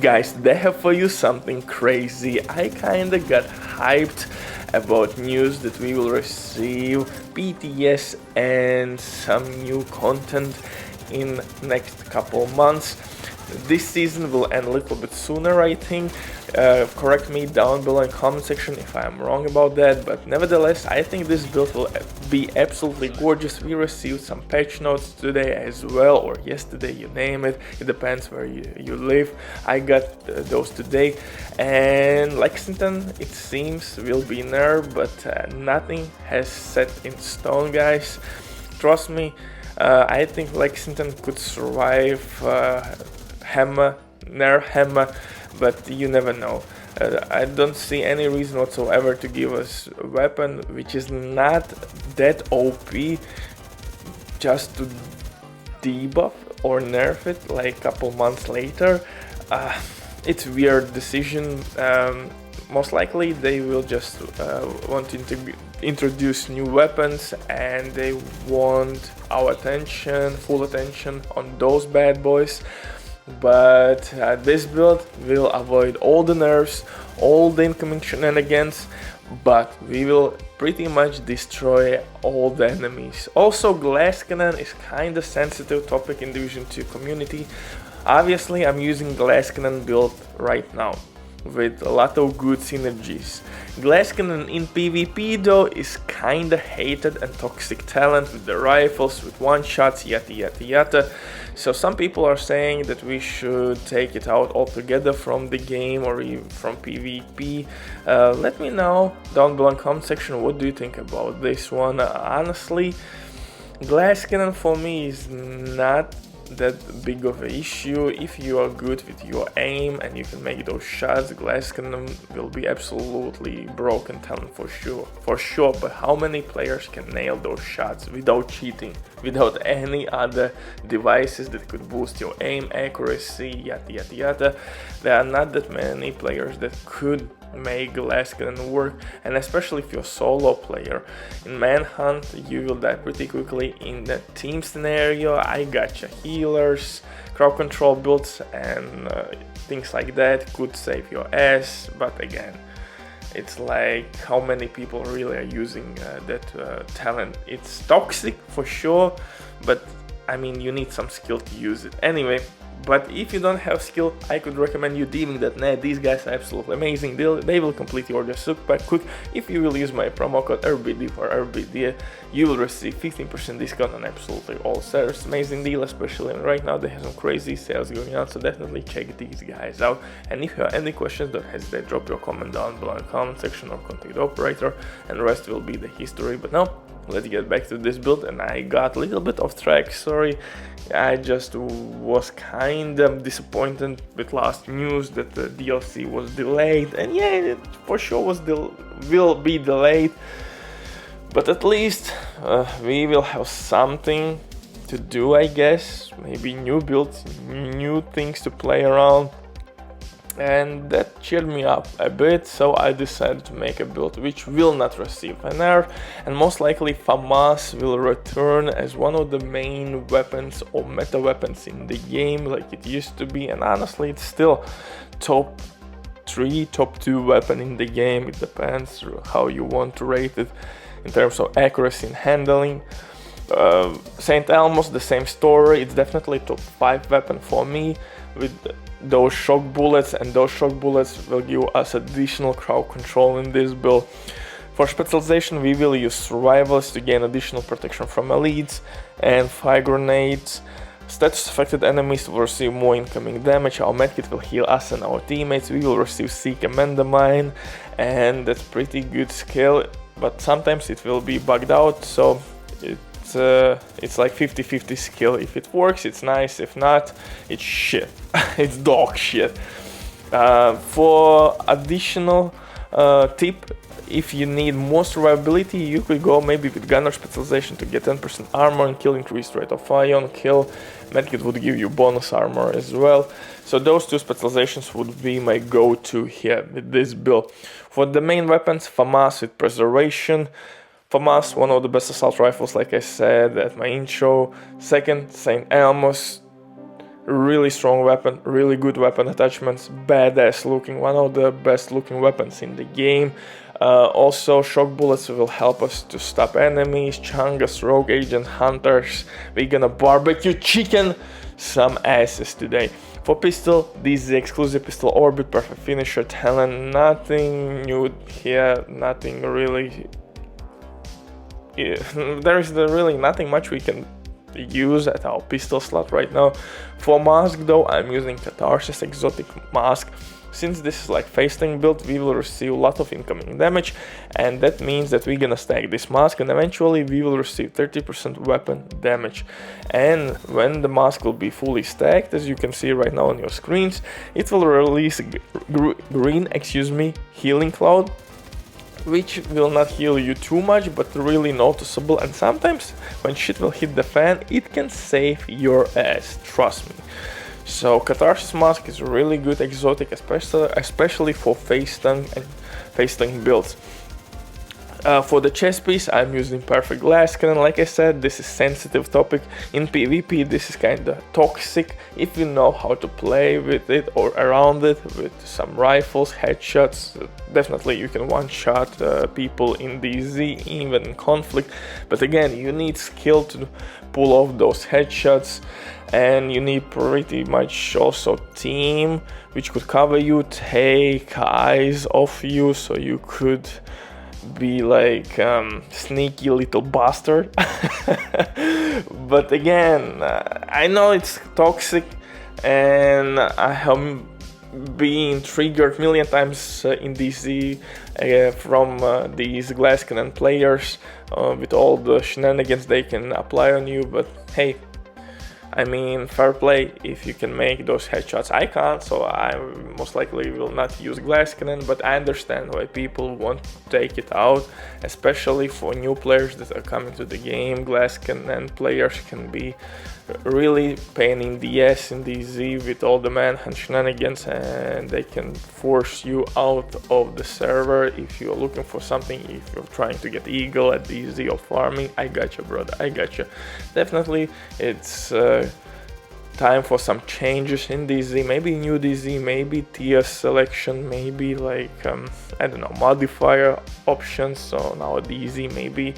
Guys, they have for you something crazy. I kinda got hyped about news that we will receive PTS and some new content in next couple months. This season will end a little bit sooner, I think. Correct me down below in comment section if I'm wrong about that, but nevertheless, I think this build will be absolutely gorgeous. We received some patch notes today as well, or yesterday, you name it. It depends where you live. I got those today, and Lexington, it seems, will be nerfed, but nothing has set in stone, guys. Trust me, I think Lexington could survive hammer, but you never know. I don't see any reason whatsoever to give us a weapon which is not that OP just to debuff or nerf it like a couple months later. It's a weird decision. Most likely they will just want to introduce new weapons, and they want our attention, full attention on those bad boys. But this build will avoid all the nerfs, all the incoming shenanigans, but we will pretty much destroy all the enemies. Also, glass cannon is kinda sensitive topic in Division 2 community. Obviously, I'm using glass cannon build right now with a lot of good synergies. Glass cannon in PvP though is kinda hated and toxic talent with the rifles, with one shots, yada yada yada. So some people are saying that we should take it out altogether from the game or even from PvP. Let me know down below in the comment section what do you think about this one. Honestly, glass cannon for me is not that big of an issue. If you are good with your aim and you can make those shots, glass cannon will be absolutely broken talent for sure. But how many players can nail those shots without cheating, without any other devices that could boost your aim accuracy, yada yada yada? There are not that many players that could make glass cannon work, and especially if you're a solo player. In manhunt you will die pretty quickly. In the team scenario, I gotcha healers, crowd control builds and things like that could save your ass, but again, it's like how many people really are using that talent. It's toxic for sure, but I mean, you need some skill to use it anyway. But if you don't have skill, I could recommend you Deming.net. These guys are absolutely amazing. They will complete your order super quick. If you will use my promo code RBD for RBD, you will receive 15% discount on absolutely all sellers. Amazing deal, especially right now they have some crazy sales going on, so definitely check these guys out. And if you have any questions, don't hesitate, drop your comment down below in the comment section or contact the operator, and the rest will be the history. But now, let's get back to this build, and I got a little bit off track, sorry. I just was kind of disappointed with last news that the DLC was delayed, and yeah, it for sure will be delayed, but at least we will have something to do, I guess. Maybe new builds, new things to play around. And that cheered me up a bit, so I decided to make a build which will not receive an nerf, and most likely FAMAS will return as one of the main weapons or meta weapons in the game like it used to be. And honestly, it's still top 3, top 2 weapon in the game. It depends how you want to rate it in terms of accuracy and handling. St. Elmo's, the same story. It's definitely top 5 weapon for me with those shock bullets, and those shock bullets will give us additional crowd control in this build. For specialization, we will use survivals to gain additional protection from elites and fire grenades. Status affected enemies will receive more incoming damage. Our medkit will heal us and our teammates. We will receive Seek and Mend the Mine, and that's pretty good skill, but sometimes it will be bugged out, so it's like 50-50 skill. If it works, it's nice. If not, it's shit. It's dog shit. For additional tip, if you need more survivability, you could go maybe with gunner specialization to get 10% armor and kill increased rate of fire on kill. Medkit would give you bonus armor as well. So those two specializations would be my go-to here with this build. For the main weapons, FAMAS with preservation. FAMAS, one of the best assault rifles, like I said at my intro. Second, St. Elmo's. really strong weapon, really good weapon attachments, badass looking, one of the best looking weapons in the game. Also, shock bullets will help us to stop enemies, chungus, rogue agents, hunters. We're gonna barbecue chicken some asses today. For pistol, this is the exclusive pistol orbit, perfect finisher, talent, nothing new here, nothing really. There is really nothing much we can use at our pistol slot right now. For mask though, I'm using Catharsis exotic mask. Since this is like face-tank build, we will receive a lot of incoming damage, and that means that we're gonna stack this mask and eventually we will receive 30% weapon damage. And when the mask will be fully stacked, as you can see right now on your screens, it will release green healing cloud, which will not heal you too much, but really noticeable, and sometimes when shit will hit the fan, it can save your ass, trust me. So Catharsis mask is really good exotic, especially for face-tank and face-tank builds. For the chest piece, I'm using perfect glass cannon. Like I said, this is sensitive topic. In PvP, this is kinda toxic. If you know how to play with it or around it with some rifles, headshots, definitely you can one-shot people in DZ, even in conflict. But again, you need skill to pull off those headshots, and you need pretty much also team which could cover you, take eyes off you, so you could be like sneaky little bastard. But again, I know it's toxic, and I have been triggered a million times in DZ from these glass cannon players with all the shenanigans they can apply on you. But hey, I mean, fair play if you can make those headshots. I can't, so I most likely will not use glass cannon, but I understand why people want to take it out, especially for new players that are coming to the game. Glass cannon players can be really pain in the ass in DZ with all the manhunt shenanigans, and they can force you out of the server if you're looking for something. If you're trying to get eagle at DZ or farming, I got you, brother, I got you. Definitely it's time for some changes in DZ, maybe new DZ, maybe tier selection, maybe like I don't know, modifier options. So now DZ maybe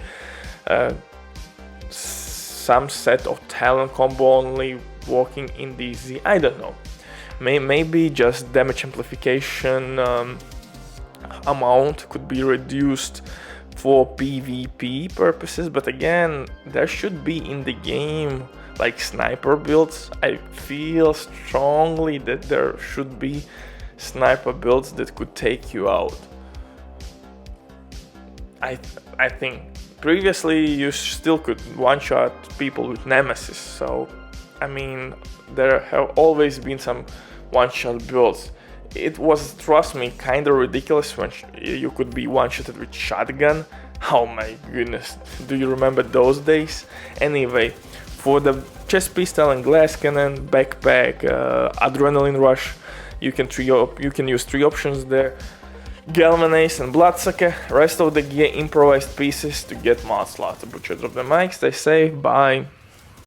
some set of talent combo only working in DZ, I don't know. Maybe just damage amplification amount could be reduced for PvP purposes, but again, there should be in the game like sniper builds. I feel strongly that there should be sniper builds that could take you out. I think previously you still could one-shot people with Nemesis, so I mean, there have always been some one-shot builds. It was, trust me, kinda ridiculous when you could be one-shotted with shotgun. Oh my goodness, do you remember those days? Anyway, for the chest pistol and glass cannon, backpack, adrenaline rush, you can use three options there: galvanize and bloodsucker. Rest of the gear, improvised pieces to get mod slots. Butcher drop the mic, stay safe, bye.